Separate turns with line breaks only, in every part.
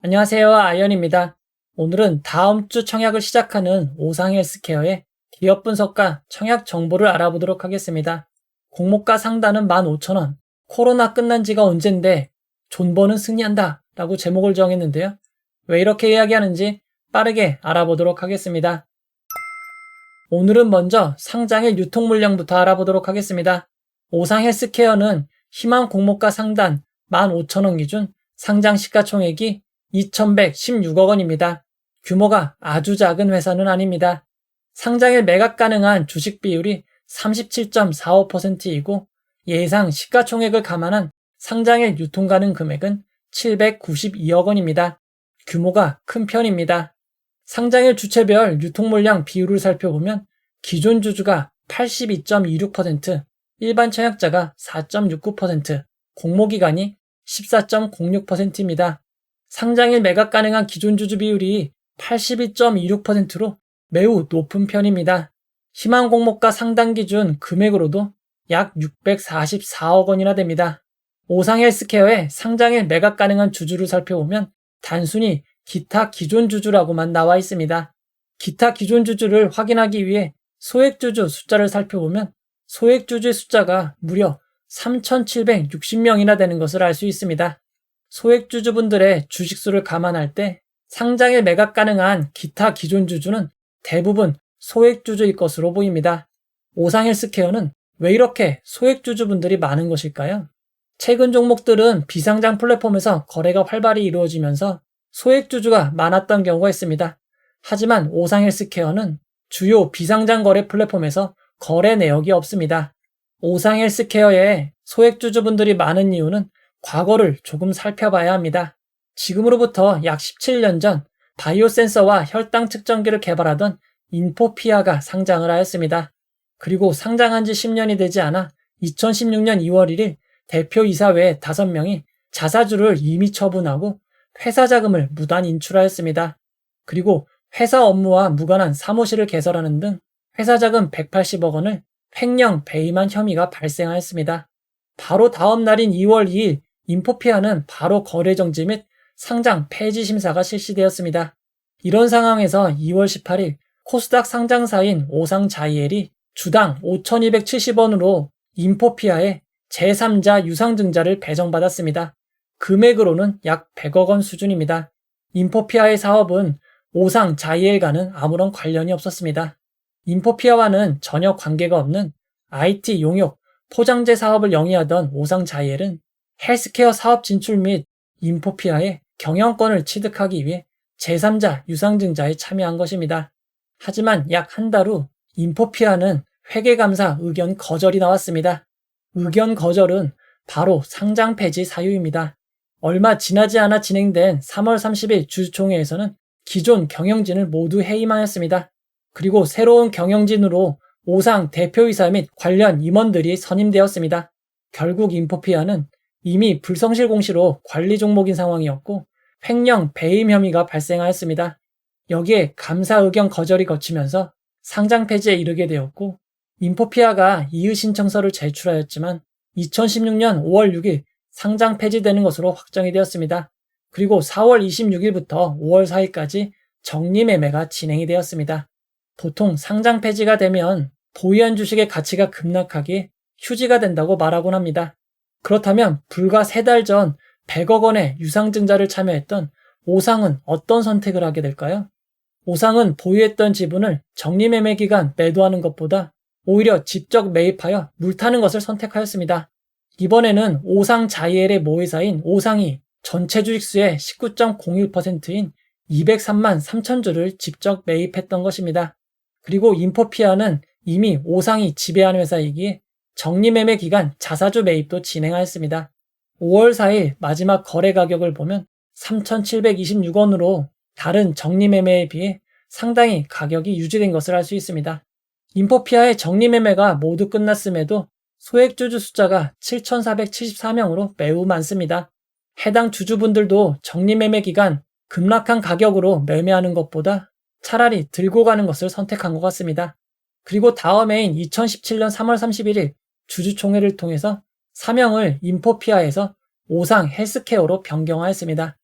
안녕하세요. 아이언입니다. 오늘은 다음 주 청약을 시작하는 오상헬스케어의 기업 분석과 청약 정보를 알아보도록 하겠습니다. 공모가 상단은 15,000원, 코로나 끝난 지가 언젠데 존버는 승리한다 라고 제목을 정했는데요. 왜 이렇게 이야기하는지 빠르게 알아보도록 하겠습니다. 오늘은 먼저 상장일 유통 물량부터 알아보도록 하겠습니다. 오상헬스케어는 희망 공모가 상단 15,000원 기준 상장 시가총액이 2,116억 원입니다. 규모가 아주 작은 회사는 아닙니다. 상장일 매각 가능한 주식 비율이 37.45%이고 예상 시가총액을 감안한 상장일 유통 가능 금액은 792억 원입니다. 규모가 큰 편입니다. 상장일 주체별 유통 물량 비율을 살펴보면 기존 주주가 82.26%, 일반 청약자가 4.69%, 공모기관이 14.06%입니다. 상장일 매각 가능한 기존 주주 비율이 82.26%로 매우 높은 편입니다. 희망 공모가 상단 기준 금액으로도 약 644억 원이나 됩니다. 오상헬스케어의 상장일 매각 가능한 주주를 살펴보면 단순히 기타 기존 주주라고만 나와 있습니다. 기타 기존 주주를 확인하기 위해 소액 주주 숫자를 살펴보면 소액 주주의 숫자가 무려 3,760명이나 되는 것을 알 수 있습니다. 소액 주주분들의 주식수를 감안할 때 상장에 매각 가능한 기타 기존 주주는 대부분 소액 주주일 것으로 보입니다. 오상헬스케어는 왜 이렇게 소액 주주분들이 많은 것일까요? 최근 종목들은 비상장 플랫폼에서 거래가 활발히 이루어지면서 소액 주주가 많았던 경우가 있습니다. 하지만 오상헬스케어는 주요 비상장 거래 플랫폼에서 거래 내역이 없습니다. 오상헬스케어에 소액 주주분들이 많은 이유는 과거를 조금 살펴봐야 합니다. 지금으로부터 약 17년 전 바이오 센서와 혈당 측정기를 개발하던 인포피아가 상장을 하였습니다. 그리고 상장한 지 10년이 되지 않아 2016년 2월 1일 대표이사 외 5명이 자사주를 임의 처분하고 회사 자금을 무단 인출하였습니다. 그리고 회사 업무와 무관한 사무실을 개설하는 등 회사 자금 180억 원을 횡령 배임한 혐의가 발생하였습니다. 바로 다음 날인 2월 2일 인포피아는 바로 거래 정지 및 상장 폐지 심사가 실시되었습니다. 이런 상황에서 2월 18일 코스닥 상장사인 오상자이엘이 주당 5,270원으로 인포피아에 제3자 유상증자를 배정받았습니다. 금액으로는 약 100억 원 수준입니다. 인포피아의 사업은 오상자이엘과는 아무런 관련이 없었습니다. 인포피아와는 전혀 관계가 없는 IT 용역, 포장재 사업을 영위하던 오상자이엘은 헬스케어 사업 진출 및 인포피아의 경영권을 취득하기 위해 제3자 유상증자에 참여한 것입니다. 하지만 약 한 달 후 인포피아는 회계감사 의견 거절이 나왔습니다. 의견 거절은 바로 상장 폐지 사유입니다. 얼마 지나지 않아 진행된 3월 30일 주주총회에서는 기존 경영진을 모두 해임하였습니다. 그리고 새로운 경영진으로 오상 대표이사 및 관련 임원들이 선임되었습니다. 결국 인포피아는 이미 불성실 공시로 관리 종목인 상황이었고 횡령 배임 혐의가 발생하였습니다. 여기에 감사 의견 거절이 거치면서 상장 폐지에 이르게 되었고 인포피아가 이의 신청서를 제출하였지만 2016년 5월 6일 상장 폐지되는 것으로 확정이 되었습니다. 그리고 4월 26일부터 5월 4일까지 정리매매가 진행이 되었습니다. 보통 상장 폐지가 되면 보유한 주식의 가치가 급락하기에 휴지가 된다고 말하곤 합니다. 그렇다면 불과 3달 전 100억 원의 유상증자를 참여했던 오상은 어떤 선택을 하게 될까요? 오상은 보유했던 지분을 정리매매 기간 매도하는 것보다 오히려 직접 매입하여 물타는 것을 선택하였습니다. 이번에는 오상자이엘의 모회사인 오상이 전체 주식수의 19.01%인 203만 3천 주를 직접 매입했던 것입니다. 그리고 인포피아는 이미 오상이 지배하는 회사이기에 정리매매 기간 자사주 매입도 진행하였습니다. 5월 4일 마지막 거래 가격을 보면 3,726원으로 다른 정리매매에 비해 상당히 가격이 유지된 것을 알 수 있습니다. 인포피아의 정리매매가 모두 끝났음에도 소액주주 숫자가 7,474명으로 매우 많습니다. 해당 주주분들도 정리매매 기간 급락한 가격으로 매매하는 것보다 차라리 들고 가는 것을 선택한 것 같습니다. 그리고 다음 해인 2017년 3월 31일 주주총회를 통해서 사명을 인포피아에서 오상 헬스케어로 변경하였습니다.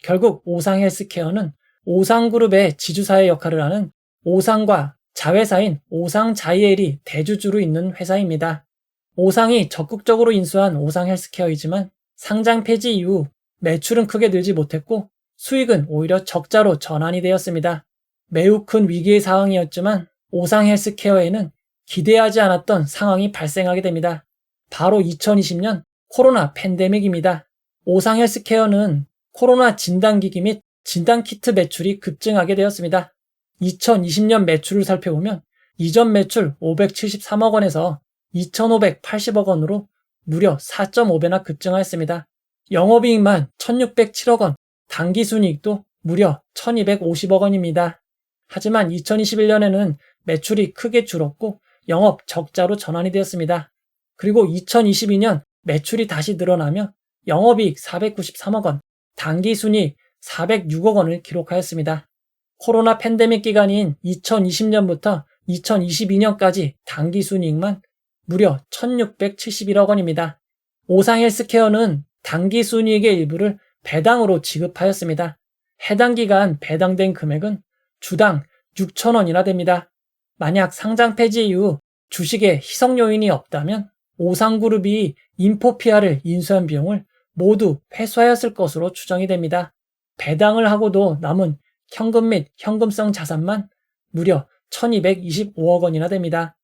결국 오상헬스케어는 오상그룹의 지주사의 역할을 하는 오상과 자회사인 오상자이엘이 대주주로 있는 회사입니다. 오상이 적극적으로 인수한 오상헬스케어이지만 상장 폐지 이후 매출은 크게 늘지 못했고 수익은 오히려 적자로 전환이 되었습니다. 매우 큰 위기의 상황이었지만 오상헬스케어에는 기대하지 않았던 상황이 발생하게 됩니다. 바로 2020년 코로나 팬데믹입니다. 오상헬스케어는 코로나 진단기기 및 진단키트 매출이 급증하게 되었습니다. 2020년 매출을 살펴보면 이전 매출 573억 원에서 2,580억 원으로 무려 4.5배나 급증하였습니다. 영업이익만 1,607억 원, 당기순이익도 무려 1,250억 원입니다. 하지만 2021년에는 매출이 크게 줄었고 영업 적자로 전환이 되었습니다. 그리고 2022년 매출이 다시 늘어나며 영업이익 493억 원, 당기순이익 406억 원을 기록하였습니다. 코로나 팬데믹 기간인 2020년부터 2022년까지 당기순이익만 무려 1,671억 원입니다. 오상헬스케어는 당기순이익의 일부를 배당으로 지급하였습니다. 해당 기간 배당된 금액은 주당 6,000원이나 됩니다. 만약 상장 폐지 이후 주식에 희석 요인이 없다면 오상그룹이 인포피아를 인수한 비용을 모두 회수하였을 것으로 추정이 됩니다. 배당을 하고도 남은 현금 및 현금성 자산만 무려 1,225억 원이나 됩니다.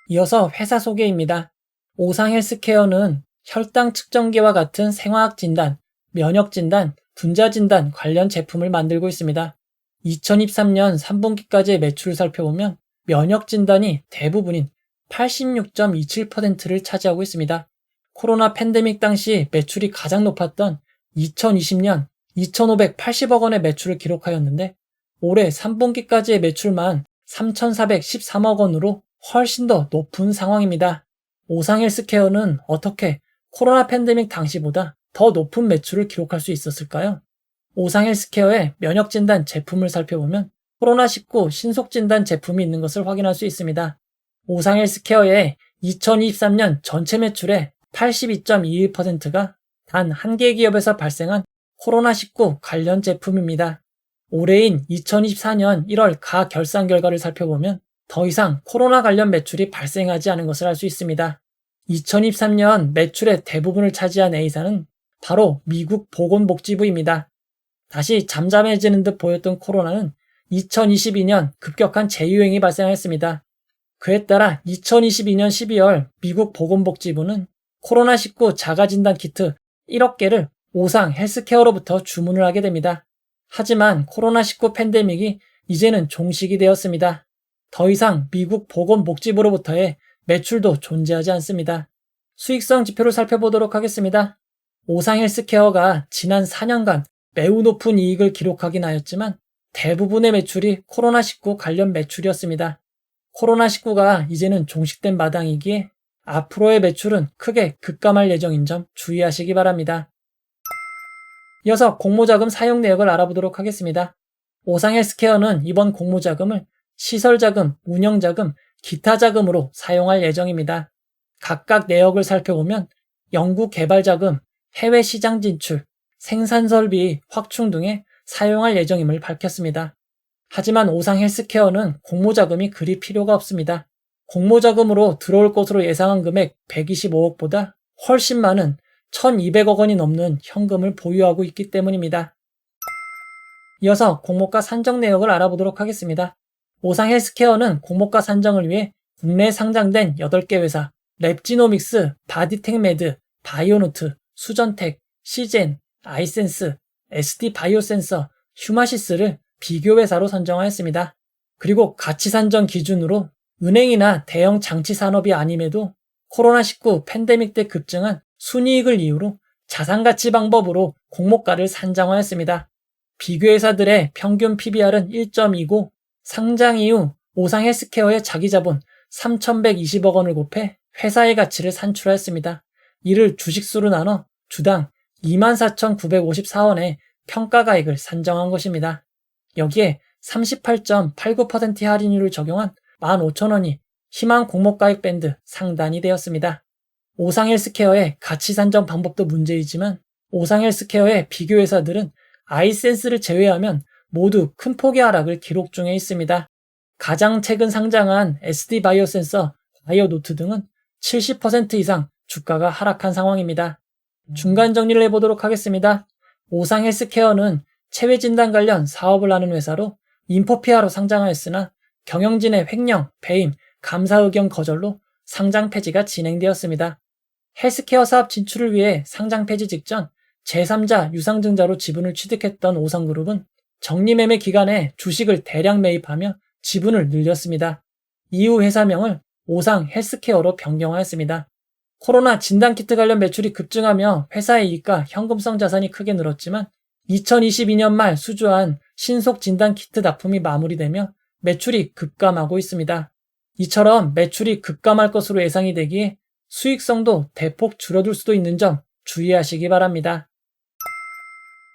이어서 회사 소개입니다. 오상헬스케어는 혈당 측정기와 같은 생화학 진단, 면역 진단, 분자 진단 관련 제품을 만들고 있습니다. 2023년 3분기까지의 매출을 살펴보면 면역 진단이 대부분인 86.27%를 차지하고 있습니다. 코로나 팬데믹 당시 매출이 가장 높았던 2020년 2,580억 원의 매출을 기록하였는데 올해 3분기까지의 매출만 3,413억 원으로 훨씬 더 높은 상황입니다. 오상헬스케어는 어떻게 코로나 팬데믹 당시보다 더 높은 매출을 기록할 수 있었을까요? 오상헬스케어의 면역진단 제품을 살펴보면 코로나19 신속진단 제품이 있는 것을 확인할 수 있습니다. 오상헬스케어의 2023년 전체 매출의 82.21%가 단 한 개 기업에서 발생한 코로나19 관련 제품입니다. 올해인 2024년 1월 가결산 결과를 살펴보면 더 이상 코로나 관련 매출이 발생하지 않은 것을 알 수 있습니다. 2023년 매출의 대부분을 차지한 A사는 바로 미국 보건복지부입니다. 다시 잠잠해지는 듯 보였던 코로나는 2022년 급격한 재유행이 발생했습니다. 그에 따라 2022년 12월 미국 보건복지부는 코로나19 자가진단 키트 1억 개를 오상 헬스케어로부터 주문을 하게 됩니다. 하지만 코로나19 팬데믹이 이제는 종식이 되었습니다. 더 이상 미국 보건복지부로부터의 매출도 존재하지 않습니다. 수익성 지표를 살펴보도록 하겠습니다. 오상 헬스케어가 지난 4년간 매우 높은 이익을 기록하긴 하였지만 대부분의 매출이 코로나19 관련 매출이었습니다. 코로나19가 이제는 종식된 마당이기에 앞으로의 매출은 크게 급감할 예정인 점 주의하시기 바랍니다. 이어서 공모자금 사용 내역을 알아보도록 하겠습니다. 오상헬스케어는 이번 공모자금을 시설자금, 운영자금, 기타 자금으로 사용할 예정입니다. 각각 내역을 살펴보면 연구개발자금, 해외 시장 진출, 생산설비 확충 등에 사용할 예정임을 밝혔습니다. 하지만 오상헬스케어는 공모자금이 그리 필요가 없습니다. 공모자금으로 들어올 것으로 예상한 금액 125억보다 훨씬 많은 1,200억 원이 넘는 현금을 보유하고 있기 때문입니다. 이어서 공모가 산정 내역을 알아보도록 하겠습니다. 오상헬스케어는 공모가 산정을 위해 국내에 상장된 8개 회사 랩지노믹스, 바디텍메드, 바이오노트, 수전텍, 시젠, 아이센스, SD바이오센서, 휴마시스를 비교 회사로 선정하였습니다. 그리고 가치 산정 기준으로 은행이나 대형 장치 산업이 아님에도 코로나19 팬데믹 때 급증한 순이익을 이유로 자산가치 방법으로 공모가를 산정하였습니다. 비교회사들의 평균 PBR은 1.29, 상장 이후 오상헬스케어의 자기자본 3,120억 원을 곱해 회사의 가치를 산출하였습니다. 이를 주식수로 나눠 주당 24,954원의 평가가액을 산정한 것입니다. 여기에 38.89% 할인율을 적용한 15,000원이 희망 공모가액 밴드 상단이 되었습니다. 오상헬스케어의 가치 산정 방법도 문제이지만 오상 헬스케어의 비교 회사들은 아이센스를 제외하면 모두 큰 폭의 하락을 기록 중에 있습니다. 가장 최근 상장한 SD 바이오센서, 바이오노트 등은 70% 이상 주가가 하락한 상황입니다. 중간 정리를 해보도록 하겠습니다. 오상 헬스케어는 체외 진단 관련 사업을 하는 회사로 인포피아로 상장하였으나 경영진의 횡령, 배임, 감사 의견 거절로 상장 폐지가 진행되었습니다. 헬스케어 사업 진출을 위해 상장 폐지 직전 제3자 유상증자로 지분을 취득했던 오상그룹은 정리매매 기간에 주식을 대량 매입하며 지분을 늘렸습니다. 이후 회사명을 오상 헬스케어로 변경하였습니다. 코로나 진단키트 관련 매출이 급증하며 회사의 이익과 현금성 자산이 크게 늘었지만 2022년 말 수주한 신속 진단키트 납품이 마무리되며 매출이 급감하고 있습니다. 이처럼 매출이 급감할 것으로 예상이 되기에 수익성도 대폭 줄어들 수도 있는 점 주의하시기 바랍니다.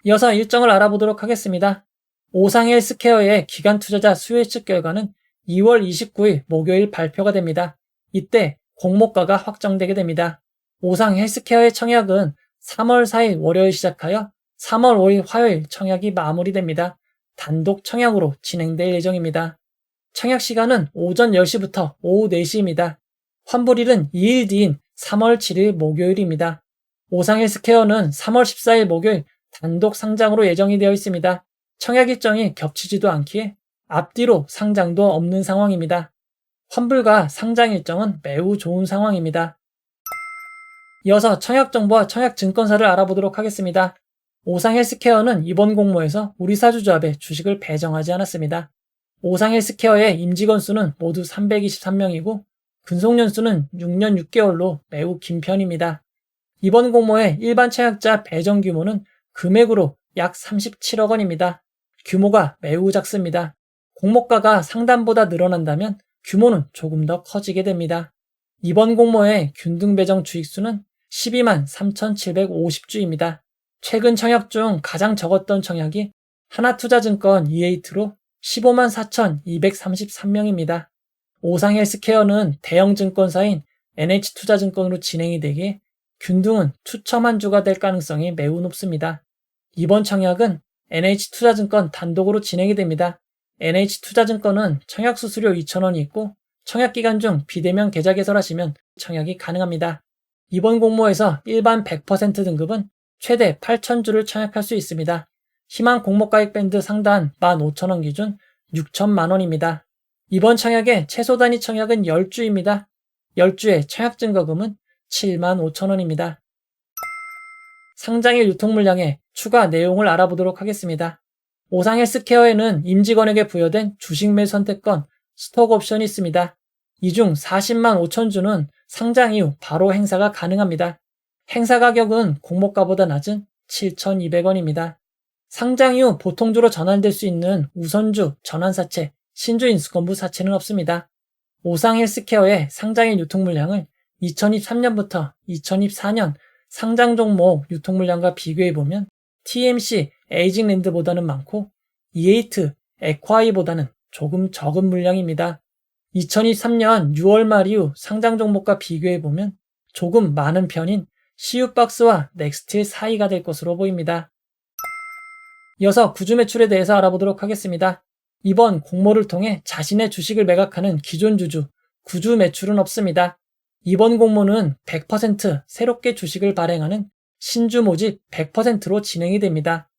이어서 일정을 알아보도록 하겠습니다. 오상 헬스케어의 기관 투자자 수요 예측 결과는 2월 29일 목요일 발표가 됩니다. 이때 공모가가 확정되게 됩니다. 오상 헬스케어의 청약은 3월 4일 월요일 시작하여 3월 5일 화요일 청약이 마무리됩니다. 단독 청약으로 진행될 예정입니다. 청약 시간은 오전 10시부터 오후 4시입니다. 환불일은 2일 뒤인 3월 7일 목요일입니다. 오상 헬스케어는 3월 14일 목요일 단독 상장으로 예정이 되어 있습니다. 청약 일정이 겹치지도 않기에 앞뒤로 상장도 없는 상황입니다. 환불과 상장 일정은 매우 좋은 상황입니다. 이어서 청약 정보와 청약 증권사를 알아보도록 하겠습니다. 오상 헬스케어는 이번 공모에서 우리사주조합에 주식을 배정하지 않았습니다. 오상 헬스케어의 임직원 수는 모두 323명이고 근속연수는 6년 6개월로 매우 긴 편입니다. 이번 공모의 일반 청약자 배정 규모는 금액으로 약 37억 원입니다. 규모가 매우 작습니다. 공모가가 상단보다 늘어난다면 규모는 조금 더 커지게 됩니다. 이번 공모의 균등 배정 주익수는 12만 3,750주입니다. 최근 청약 중 가장 적었던 청약이 하나투자증권 E8로 15만 4,233명입니다. 오상 헬스케어는 대형 증권사인 NH투자증권으로 진행이 되기에 균등은 추첨한 주가 될 가능성이 매우 높습니다. 이번 청약은 NH투자증권 단독으로 진행이 됩니다. NH투자증권은 청약 수수료 2,000원이 있고 청약 기간 중 비대면 계좌 개설하시면 청약이 가능합니다. 이번 공모에서 일반 100% 등급은 최대 8,000주를 청약할 수 있습니다. 희망 공모가액 밴드 상단 15,000원 기준 6천만 원입니다. 이번 청약의 최소 단위 청약은 10주입니다. 10주의 청약 증거금은 7만 5천 원입니다. 상장일 유통 물량의 추가 내용을 알아보도록 하겠습니다. 오상 헬스케어에는 임직원에게 부여된 주식 매수 선택권, 스톡 옵션이 있습니다. 이 중 40만 5천 주는 상장 이후 바로 행사가 가능합니다. 행사 가격은 공모가보다 낮은 7,200원입니다. 상장 이후 보통주로 전환될 수 있는 우선주, 전환사채, 신주 인수권부 사채는 없습니다. 오상 헬스케어의 상장일 유통 물량을 2023년부터 2024년 상장 종목 유통 물량과 비교해보면 TMC, 에이징랜드보다는 많고 E8, 에콰이보다는 조금 적은 물량입니다. 2023년 6월 말 이후 상장 종목과 비교해보면 조금 많은 편인 CU박스와 넥스틸 사이가 될 것으로 보입니다. 이어서 구주 매출에 대해서 알아보도록 하겠습니다. 이번 공모를 통해 자신의 주식을 매각하는 기존 주주, 구주 매출은 없습니다. 이번 공모는 100% 새롭게 주식을 발행하는 신주 모집 100%로 진행이 됩니다.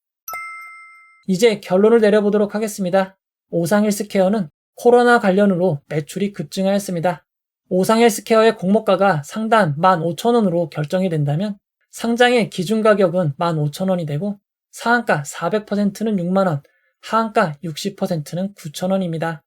이제 결론을 내려보도록 하겠습니다. 오상 헬스케어는 코로나 관련으로 매출이 급증하였습니다. 오상 헬스케어의 공모가가 상단 15,000원으로 결정이 된다면 상장의 기준 가격은 15,000원이 되고 상한가 400%는 6만원, 하한가 60%는 9,000원입니다.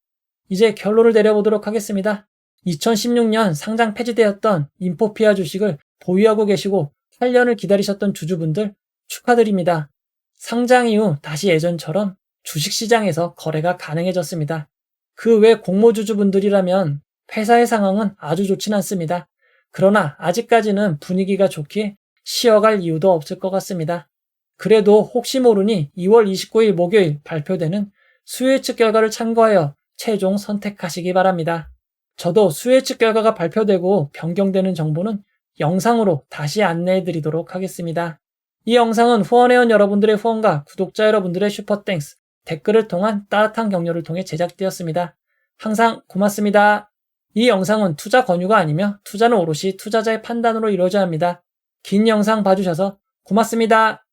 이제 결론을 내려보도록 하겠습니다. 2016년 상장 폐지되었던 인포피아 주식을 보유하고 계시고 8년을 기다리셨던 주주분들 축하드립니다. 상장 이후 다시 예전처럼 주식시장에서 거래가 가능해졌습니다. 그 외 공모주주분들이라면 회사의 상황은 아주 좋진 않습니다. 그러나 아직까지는 분위기가 좋기에 쉬어갈 이유도 없을 것 같습니다. 그래도 혹시 모르니 2월 29일 목요일 발표되는 수요 예측 결과를 참고하여 최종 선택하시기 바랍니다. 저도 수요 예측 결과가 발표되고 변경되는 정보는 영상으로 다시 안내해 드리도록 하겠습니다. 이 영상은 후원해온 여러분들의 후원과 구독자 여러분들의 슈퍼땡스, 댓글을 통한 따뜻한 격려를 통해 제작되었습니다. 항상 고맙습니다. 이 영상은 투자 권유가 아니며 투자는 오롯이 투자자의 판단으로 이루어져야 합니다. 긴 영상 봐주셔서 고맙습니다.